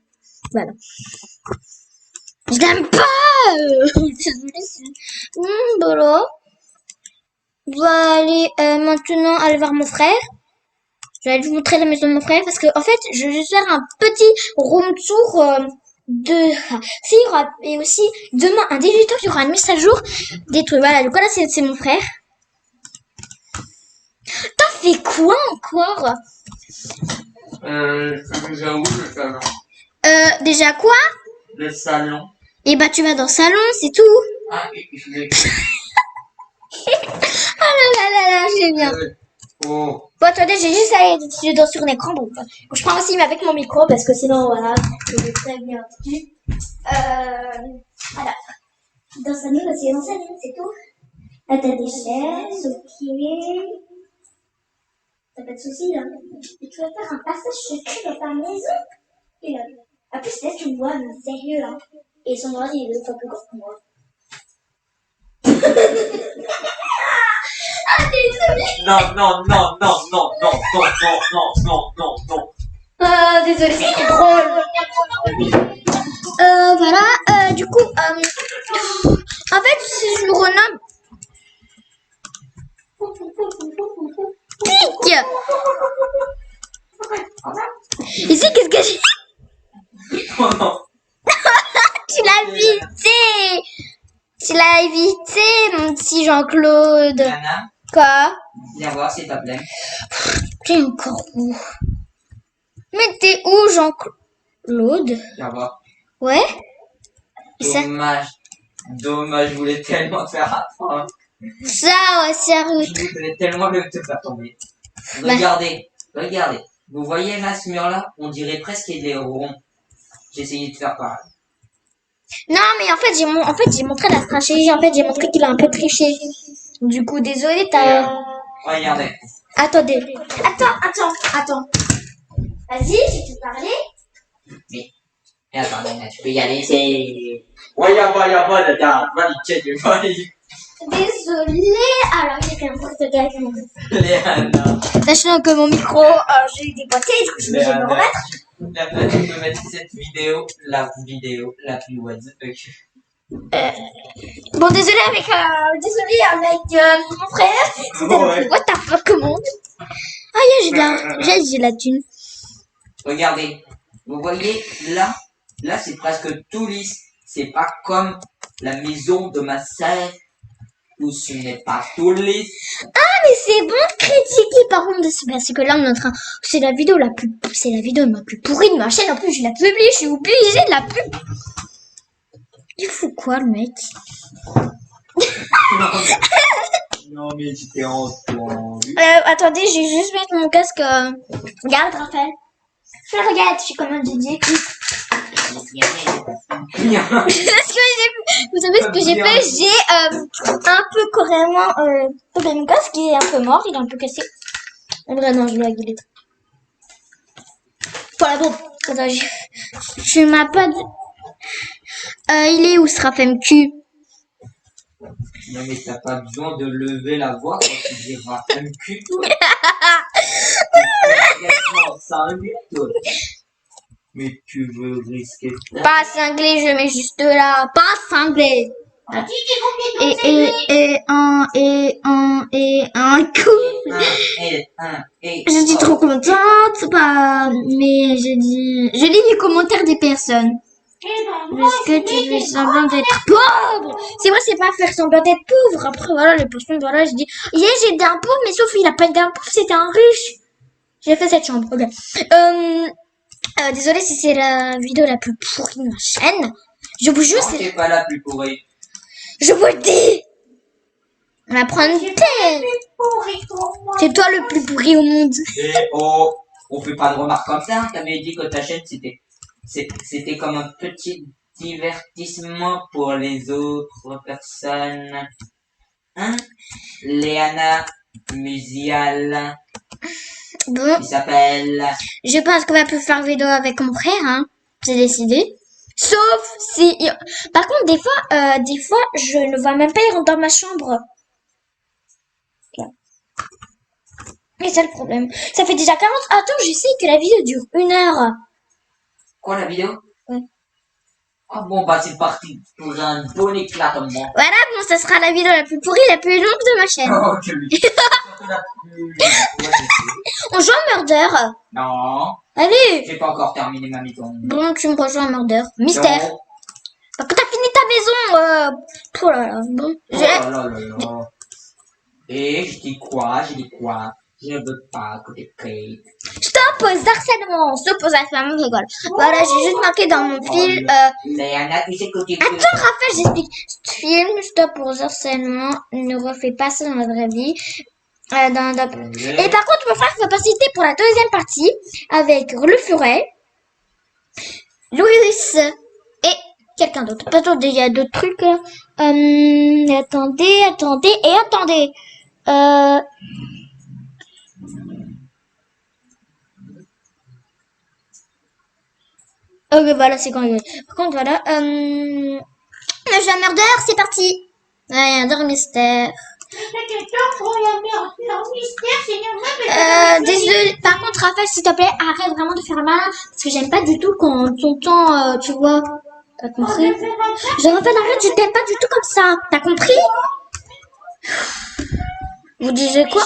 Voilà. Je l'aime pas. Désolée. Voilà. On va aller maintenant aller voir mon frère. Je vais vous montrer la maison de mon frère parce que en fait, je vais juste faire un petit room tour de. Si, il y aura et aussi demain à 18h, il y aura une mise à jour des trucs. Voilà, donc là c'est mon frère. T'as fait quoi encore? Déjà où le salon? Déjà quoi? Le salon. Et bah tu vas dans le salon, c'est tout. Ah, je l'ai. Ah là là là là, j'aime bien. Oh. Bon, attendez, j'ai juste à aller sur l'écran. Bon, je prends aussi avec mon micro parce que sinon, voilà, je vais très bien dessus. Voilà. Dans sa nuit, c'est dans sa nuit, c'est tout. Là, t'as des chaises, ok. T'as pas de soucis, là. Et tu vas faire un passage secret dans ta maison. Et là, en plus, là, tu me vois, mais sérieux, là. Et son bras, il est 2 fois plus grand que moi. Ah, désolé. Non, non, non, non, non, non, non, non, non, non, non, non. Désolé, c'est drôle. Voilà, du coup, en fait, si je me renomme... Pique. Ici, qu'est-ce que j'ai? Oh non. Tu l'as évité. Tu l'as évité, mon petit Jean-Claude. Yana, Quoi? viens voir s'il te plaît. T'es encore où? Mais t'es où, Jean-Claude? Viens voir. Ouais? Et ça, Dommage. Dommage, je voulais tellement te faire apprendre. ouais, sérieux. Je voulais tellement le te faire tomber. Regardez, regardez. Vous voyez là, ce mur-là? On dirait presque qu'il est rond. J'ai essayé de faire pareil. Non, mais en fait, j'ai montré la stratégie. En fait, j'ai montré qu'il a un peu triché. Du coup, désolé, t'as... Regardez. Attendez. Attends. Vas-y, je vais te parler. Mais attends, Nana, tu peux y aller, c'est... Ouais, y'a pas de date. Vas-y, check, vas-y. Désolée. Alors, j'ai fait n'importe quel. Léana. Sachant que mon micro, j'ai eu des boîtiers, du coup, je suis obligée de me remettre. Léana, tu peux mettre cette vidéo la plus what the fuck. Bon, désolé avec mon frère. C'était Ouais. what the fuck, comment? Ah, j'ai de la thune. Regardez, vous voyez là, c'est presque tout lisse. C'est pas comme la maison de ma sœur où ce n'est pas tout lisse. Ah, mais c'est bon de critiquer, par contre, parce que là, on est en train, c'est la vidéo la plus pourrie de ma chaîne. En plus, je la publie, je suis obligée de la pub. Il fout quoi, le mec? Non mais j'étais entendu. Attendez, je vais juste mettre mon casque. Regarde, Raphaël. Regarde, je suis comme un DJ. Vous savez ce que j'ai fait? J'ai un peu carrément tombé mon casque qui est un peu mort, il est un peu cassé. En vrai, non, je vais la gueuler. Voilà, bon. Attends, je m'as pas dit... il est où ce Raphaël cul? Non mais t'as pas besoin de lever la voix quand tu diras un cul toi. C'est complètement cinglé toi. Mais tu veux risquer quoi? Pas cinglé, je mets juste là. Pas cinglé. Et un coup. Je suis trop contente, pas, mais je lis les commentaires des personnes. Est-ce que tu fais semblant d'être pauvre? C'est vrai, c'est pas faire semblant d'être pauvre. Après, voilà, les personnes, voilà, je dis, yeah, j'ai d'un pauvre, mais sauf il a pas d'un pauvre, c'était un riche. J'ai fait cette chambre, ok. Désolée si c'est la vidéo la plus pourrie de ma chaîne. Je vous jure, c'est pas la plus pourrie. Je vous le dis. On va prendre thé. C'est toi le plus pourri au monde. Et oh, on fait pas de remarques comme ça. Hein. T'avais dit que ta chaîne c'était comme un petit divertissement pour les autres personnes. Hein? Léana Musial. Bon. Il s'appelle. Je pense qu'on va plus faire vidéo avec mon frère, hein. J'ai décidé. Sauf si. Par contre, des fois, je ne vois même pas il rentre dans ma chambre. Et c'est le problème. Ça fait déjà 40. Attends, je sais que la vidéo dure 1 heure. Quoi, la vidéo? Ouais. Ah bon, bah c'est parti pour un bon éclatement. Voilà, bon, ça sera la vidéo la plus pourrie, la plus longue de ma chaîne. Oh, que oui. On joue à Murder. Non. Allez. J'ai pas encore terminé ma maison. Bon, tu me rejoins à Murder. Mystère. Non. Parce que t'as fini ta maison. Oh là là. Bon. Oh là là là là. Et je dis quoi? Je ne veux pas que tu crées. Stop aux harcèlements. Stop aux harcèlements, je rigole. Voilà, j'ai juste marqué dans mon film. Léana, tu sais que tu Attends, Raphaël, j'explique. Film, stop aux harcèlements. Ne refais pas ça dans la vraie vie. Et par contre, mon frère va participer pour la deuxième partie avec Le Furet, Louis et quelqu'un d'autre. Attendez, il y a d'autres trucs. Attendez. Ok, voilà, c'est quand même. Par contre, voilà. Le jeu à Murder, c'est parti. Murder Mystère. Désolé. Par contre, Raphaël, s'il te plaît, arrête vraiment de faire mal. Parce que j'aime pas du tout quand ton temps, tu vois. T'as compris? Je Raphaël, arrête, je t'aime pas du tout comme ça. T'as compris? Vous disiez quoi?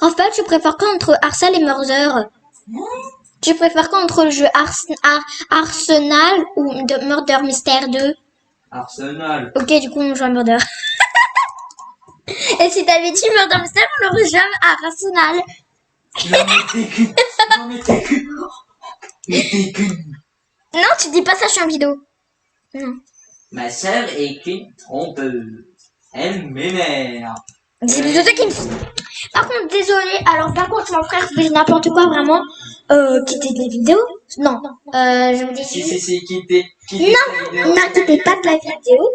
Raphaël, tu préfères quoi entre Arsenal et Murder? Tu préfères quoi entre le jeu Arsenal ou de Murder Mystère 2? Arsenal. Ok, du coup, on joue à Murder. Et si t'avais dit Murder Mystère, on l'aurait jamais à Arsenal. Non mais t'es qu'une. Non, tu dis pas ça, je suis en vidéo. Non. Ma sœur est qu'une trompeuse. Elle m'énerve. C'est plutôt toi qui me... Par contre, désolé. Alors, par contre, mon frère fait n'importe quoi, vraiment. Quitter des vidéos. Non. Je vous dis... Si, quitter Non, quittez pas de la vidéo.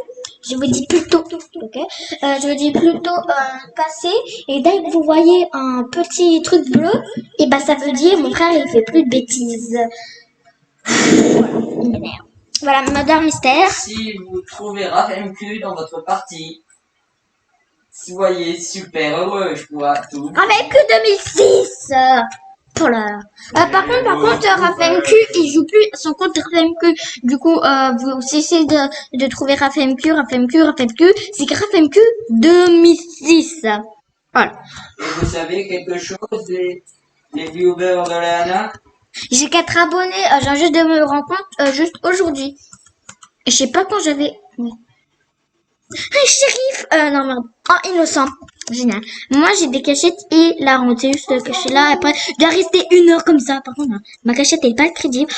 Je vous dis plutôt, ok. Je vous dis plutôt passer. Et dès que vous voyez un petit truc bleu, et ben ça veut dire mon frère il fait plus de bêtises. Voilà, il m'énerve. Voilà, Murder Mystère. Si vous trouvez Raphaël Q dans votre partie, soyez super heureux, je vois tout. Avec que 2006. Oh là là. Par contre, Raphaël Q, il joue plus son compte Raphaël Q. Du coup, vous essayez de trouver Raphaël Q, c'est que Raphaël Q 2006. Voilà. Et vous savez quelque chose des viewers de Léana? J'ai 4 abonnés, je viens juste de me rendre compte juste aujourd'hui. Je sais pas quand j'avais... Ah, shérif. Non, merde. Oh, innocent. Génial. Moi, j'ai des cachettes et la ronde. C'est juste caché là. Après, je dois rester 1 heure comme ça. Par contre, ma cachette est pas crédible.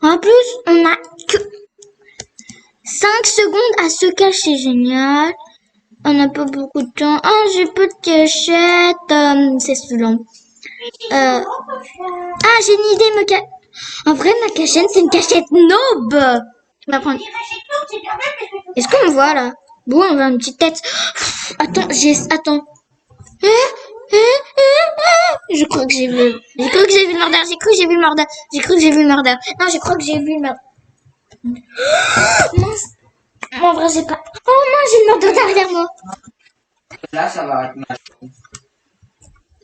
En plus, on a que 5 secondes à se cacher. Génial. On n'a pas beaucoup de temps. Oh, j'ai peu de cachettes. C'est saoulant. Ah, j'ai une idée. En vrai, ma cachette, c'est une cachette noob. Je vais prendre. Est-ce qu'on me voit là? Bon, on voit une petite tête. Attends, attends. Je crois que j'ai vu. J'ai cru que j'ai vu le murder. Non, je crois que j'ai vu le murder. Mince. En vrai, j'ai pas. Oh non, j'ai le murder derrière moi. Là, ça va être mal.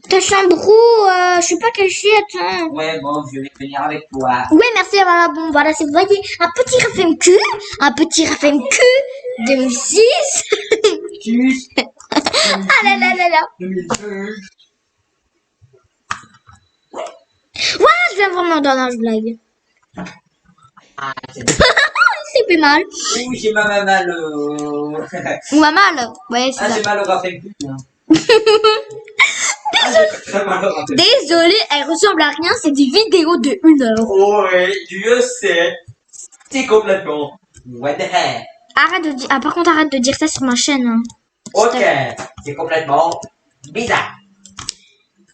Ta chambre où je sais pas caché, attends. Ouais, bon, je vais venir avec toi. Ouais, merci, voilà, bon, voilà, si vous voyez un petit RFMQ, un petit RFMQ 2006. Tchuss. Ah là là là là. 2002. Ouais, je viens vraiment dans la blague. Ah, c'est C'est plus mal. Ouh, j'ai mal au... Ou à mal. Ouais, c'est Ah, ça. j'ai mal au Raphaël. Ah, j'ai très mal au Raphaël. Désolée, elle ressemble à rien, c'est des vidéos de 1 heure. Oh, ouais, je sais. C'est complètement... What the heck. Arrête de dire, ah, par contre, arrête de dire ça sur ma chaîne. Hein. Ok, c'est complètement bizarre.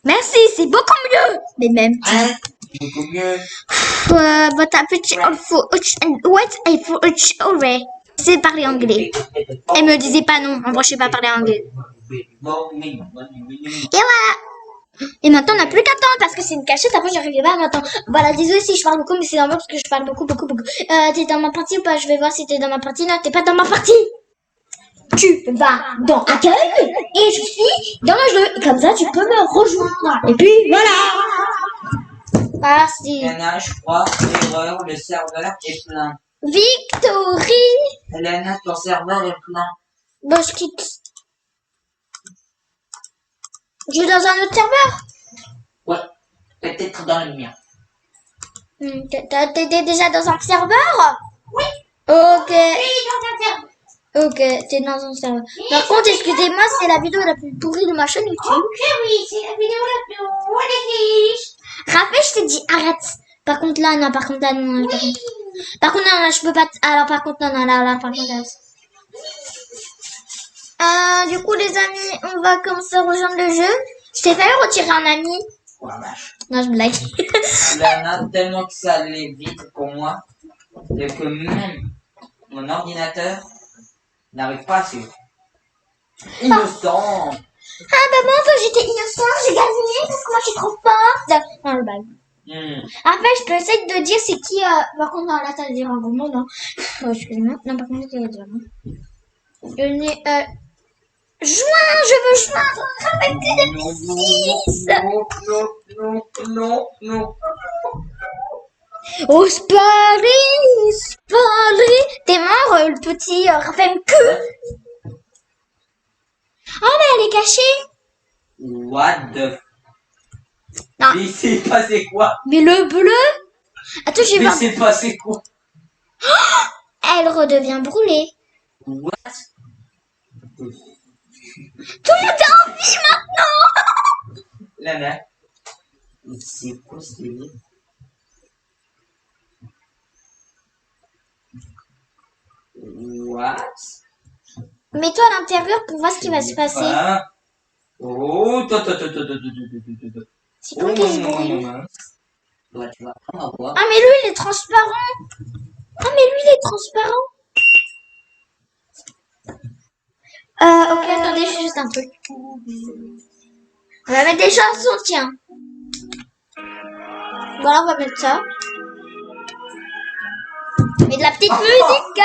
Merci, c'est beaucoup mieux. Mais même. Hein? Beaucoup mieux. Votre petit what c'est parler anglais. Elle me disait pas non, en vrai je sais pas parler anglais. Et voilà. Et maintenant on n'a plus qu'à attendre parce que c'est une cachette, après j'arrivais pas à m'attendre. Voilà, désolé si je parle beaucoup, mais c'est normal parce que je parle beaucoup. T'es dans ma partie ou pas? Je vais voir si t'es dans ma partie. Non, t'es pas dans ma partie. Tu vas dans accueil et je suis dans le jeu. Comme ça tu peux me rejoindre. Et puis voilà. Merci. Lana, je crois, erreur, le serveur est plein. Victory. Lana, ton serveur est plein. Bon, je quitte. Je vais dans un autre serveur. Ouais, peut-être dans le mien. T'es déjà dans un serveur? Oui. Ok. Ok, t'es dans un serveur. Par contre, excusez-moi, c'est la vidéo la plus pourrie de ma chaîne YouTube. Ok, oui, c'est la vidéo la plus pourrie. Raphaël, je t'ai dit, arrête. Par contre, là, non, par contre, là, non. Par contre, non, là, je peux pas. Alors, par contre, non, là, par contre, là. Du coup, les amis, on va commencer à rejoindre le jeu. Je t'ai failli retirer un ami. Oh la vache. Non, je blague. Lana, tellement que ça allait vite pour moi, et que même mon ordinateur n'arrive pas à suivre. Innocent. Ah, bah, moi, j'étais innocent, j'ai gagné parce que moi, je suis trop forte. Non, je blague. Après, je peux essayer de dire c'est qui. Par contre, non, là, t'as dire un gros mot, non. Oh, excuse-moi. Non, par contre, je vais dire. Je n'ai. Je veux joindre avec Non. Oh, Spary. T'es mort, le petit Raphaël que. Oh, mais elle est cachée. What the... Non. Mais c'est passé quoi? Mais le bleu. Attends, j'ai Mais voir. c'est passé quoi? Elle redevient brûlée. What? Tout le monde est en vie maintenant. Lana, c'est quoi ce délire? What? Mets-toi à l'intérieur pour voir ce qui va se passer. Ah. Oh, C'est quoi qui se brûle? Ouais, tu vas prendre à voir. Ah, mais lui, il est transparent. Ah, mais lui, il est transparent. Ok, attendez, je fais juste un truc. On va mettre des chansons, tiens. Voilà, on va mettre ça. Et de la petite musique.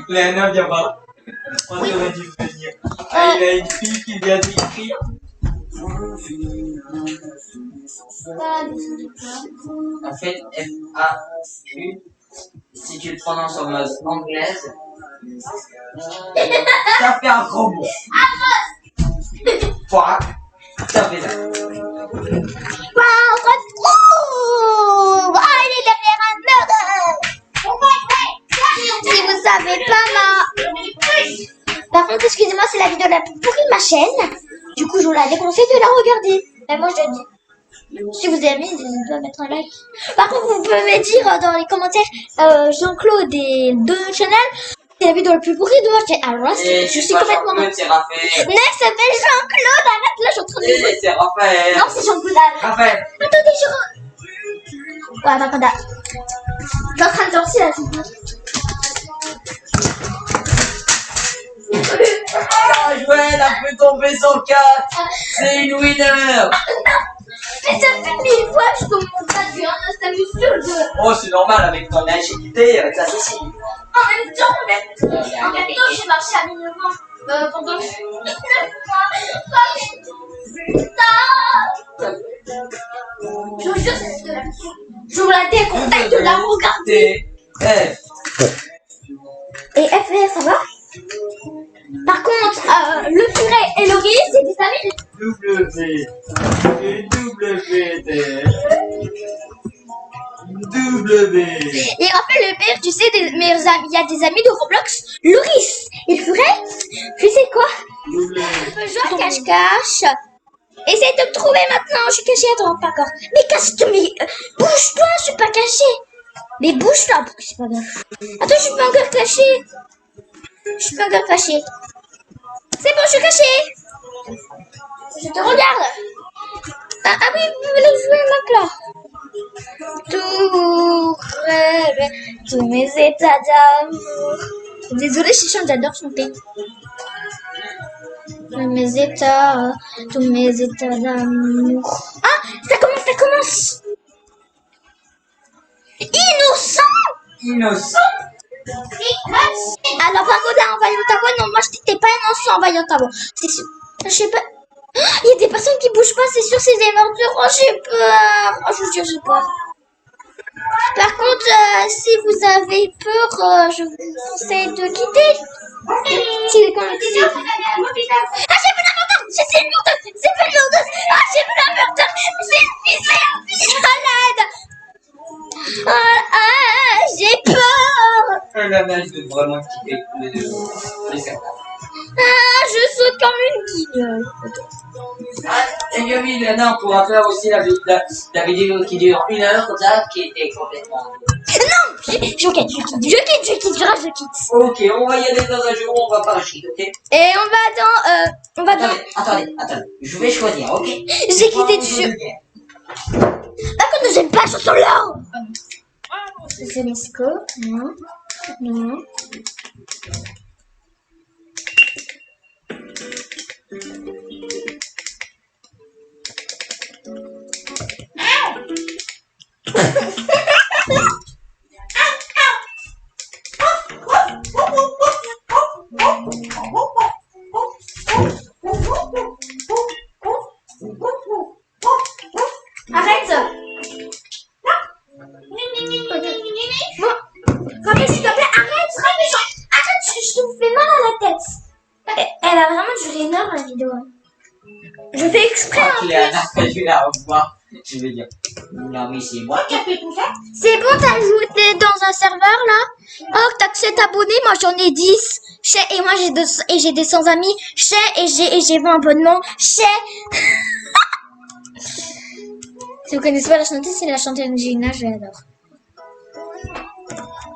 Léna, viens voir. On aurait dû venir. Ah, il y a une fille qui vient d'écrire. En fait, F-A-U, si tu le prononces en mode anglaise, ça fait un gros mot. Fuck. Ça fait ça. Wow, on se retrouve. Oh, il est derrière un meurtre. Si vous savez pas, Par contre, excusez-moi, c'est la vidéo la plus pourrie de ma chaîne. Du coup, je vous la déconseille de la regarder. Mais moi, je le dis. Si vous aimez, n'hésitez pas à mettre un like. Par contre, vous pouvez me dire dans les commentaires Jean-Claude et Donald Channel, c'est la vidéo la plus pourrie de ma chaîne. Alors là, je suis complètement... C'est Raphaël. Next, ça s'appelle Jean-Claude. Arrête, là, je suis en train de... C'est Raphaël. Non, c'est Jean-Claude. Raphaël. Attendez, ouais, bah, pendant... Je suis en train de danser, là. Ah, Joël a fait tomber son 4. C'est une winner. Mais ça fait 1000 fois que je commence à dire, ça me sur le... Oh, c'est normal avec ton agilité, ça c'est si. Oh même temps, j'ai marché à minimum pendant 9 mois. Je vous jure, c'est de la fiction. J'ouvre la décontaille de la regarder. Et FR, ça va? Par contre, le furet et le riz, c'est des amis. Et en fait, le pire, tu sais, des meilleurs amis, il y a des amis de Roblox, Loris et le furet. Tu sais quoi? On peut jouer à cache-cache. Essaye de me trouver maintenant. Je suis cachée, attends, pas encore. Mais cache-toi, mais bouge-toi, je suis pas cachée. Mais bouge-toi, c'est pas grave. Attends, je suis pas encore cachée. Je suis pas encore cachée. C'est bon, je suis cachée. Je te regarde. Ah oui, vous voulez jouer maintenant? Tout rêve, tous mes états d'amour. Désolée, Chichon, j'adore chanter. Tous mes états d'amour. Ah, ça commence. Innocent. Alors, par contre, en voyant ta voix, non, moi je dis que t'es pas innocent en voyant ta voix. C'est sûr. Je sais pas. Il y a des personnes qui bougent pas, c'est sûr, c'est des morsures. Oh, j'ai peur. Oh, je vous jure, j'ai peur. Par contre, si vous avez peur, je vous conseille de quitter. Ah, j'ai vu la menteuse. C'est une menteuse. C'est pas une menteuse. Ah, j'ai vu la menteuse. C'est une fille malade. Ah, j'ai peur. La neige de vraiment quitter les certains. Ah, je saute comme une guignole. Et Yomi, non, on pourra faire aussi la vidéo qui dure 1 heure, comme ça, qui était complètement... Non, je quitte. Ok, Ok, on va y aller dans un jour où on va pas chier, ok? Et on va dans... Attendez, je vais choisir, ok? J'ai quitté du jeu. Par contre, j'aime pas ce son-là. C'est Nesco. Non. Arrête. Bon, Ramé, s'il te plaît, arrête, je te fais mal à la tête. Elle a vraiment duré 1 heure la vidéo. Je fais exprès en plus. Tu la revoir, je veux dire. Non, mais c'est moi qui ai fait tout ça. C'est bon, t'as joué dans un serveur là? Oh, t'as que 7 abonnés, moi j'en ai 10. Et moi j'ai des 100 amis. Et j'ai 20 abonnements. Si vous connaissez pas la chanteuse, c'est la chanteuse Gina, je l'adore.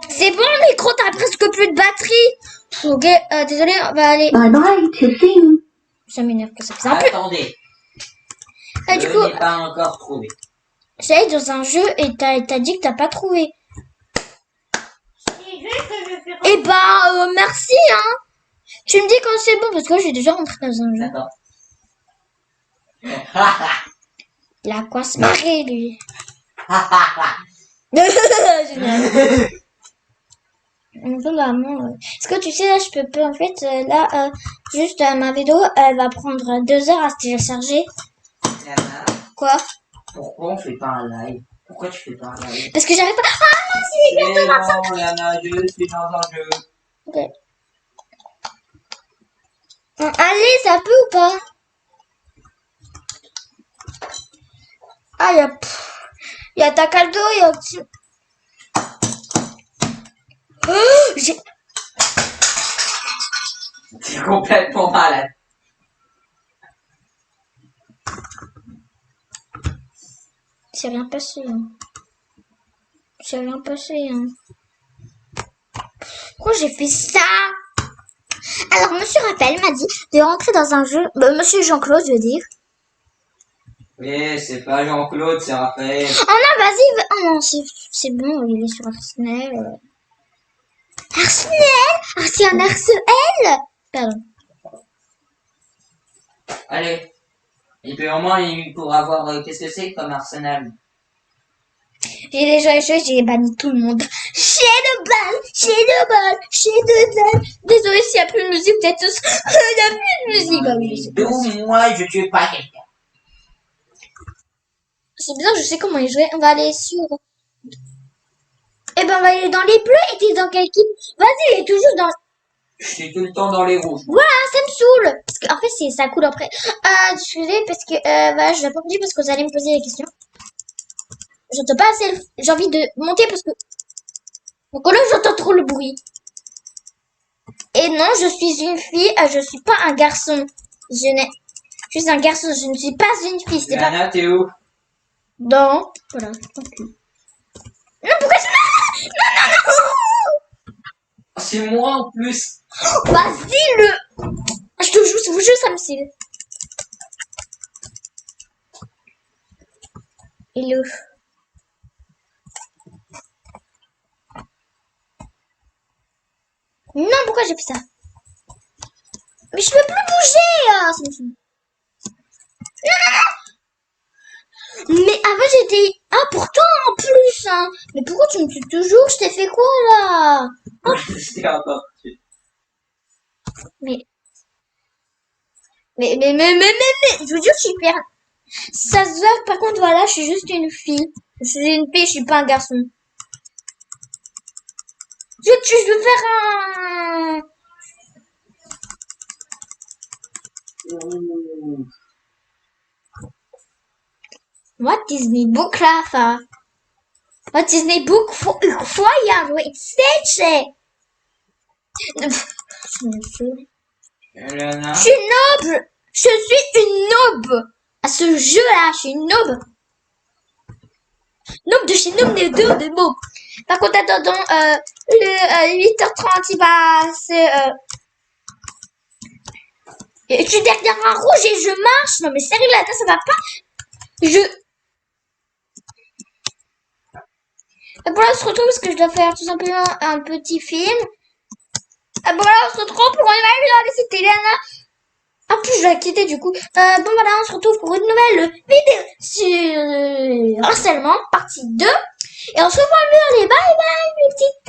C'est bon, le micro, t'as presque plus de batterie. Ok, désolé, on va aller. Bye bye, to see. Ça m'énerve que ça fait un peu. Attendez. Et du coup, je n'ai pas encore trouvé. j'allais dans un jeu et t'as dit que t'as pas trouvé. Eh ben, merci, hein. Tu me dis quand c'est bon, parce que j'ai déjà rentré dans un jeu. D'accord. Il a quoi se marrer, lui. Génial. Est-ce que tu sais, là, je peux pas, en fait, juste ma vidéo, elle va prendre 2 heures à se télécharger. Yana, Quoi? pourquoi on fait pas un live? Pourquoi tu fais pas un live? Parce que j'arrive pas. Ah non, c'est bientôt 25. Non, Yana, je suis dans un jeu. Ok. Allez, ça peut ou pas? Ah, il y a Takaldo, il y a aussi... Oh, j'ai... T'es complètement malade. C'est rien passé, hein. C'est rien passé, hein. Pourquoi j'ai fait ça? Alors, monsieur Rappel m'a dit de rentrer dans un jeu... monsieur Jean-Claude, je veux dire. Oui, c'est pas Jean-Claude, c'est Raphaël. Oh non, vas-y. Oh non, c'est bon, il est sur Arsenal. Arsenal? Ah, c'est un Arsenal? Pardon. Allez. Et puis au moins, il pourra voir qu'est-ce que c'est comme Arsenal. J'ai déjà joué, j'ai banni tout le monde. Chez de balle, chez de balle, chez de balle. Désolé s'il n'y a plus de musique, peut-être tous. Il n'y a plus de musique. Bah oui, je sais pas. D'où moi je tue pas quelqu'un. C'est bizarre, je sais comment y jouer. On va aller sur... Eh ben, on va aller dans les bleus et t'es dans quelle équipe? Vas-y, il est toujours dans... Je suis tout le temps dans les rouges. Voilà, ça me saoule. Parce qu'en fait, c'est ça coule après. Excusez, parce que... voilà, je vais pas vous dire parce que vous allez me poser des questions. J'entends pas assez... J'ai envie de monter parce que... Donc là, j'entends trop le bruit. Et non, je suis une fille, je suis pas un garçon. Je suis un garçon, je ne suis pas une fille. C'est pas... Lana, t'es où? Non. Voilà, tranquille. Non, pourquoi c'est... Non. C'est moi en plus. Vas-y, le... Je te vous jure, ça me saoule. Et le... Non, pourquoi j'ai fait ça? Mais je peux plus bouger. Ah, ça me saoule. Mais avant j'étais... Ah, pourtant en plus, hein. Mais pourquoi tu me tues toujours? Je t'ai fait quoi, là? Je t'ai encore tué. Mais, je veux dire, je suis hyper... Ça se voit, par contre, voilà, je suis juste une fille. Je suis une fille, je suis pas un garçon. Je veux faire un... Ouh. What Disney book, Rafa? What Disney book? Feuer, Stage. Lana. Je suis noble. Je suis une noble. À ce jeu-là, je suis une noble. Noble de chez Noble des mots. Par contre, attendons, le 8h30, il va se... Je suis derrière un rouge et je marche. Non mais sérieux, là, ça va pas. Bon là, on se retrouve parce que je dois faire tout simplement un petit film. Bon là, on se retrouve pour une nouvelle vidéo. C'était Léana. En plus, je vais la quitter du coup. Bon voilà, on se retrouve pour une nouvelle vidéo sur harcèlement, partie 2. Et on se revoit, allez, bye bye, mes petites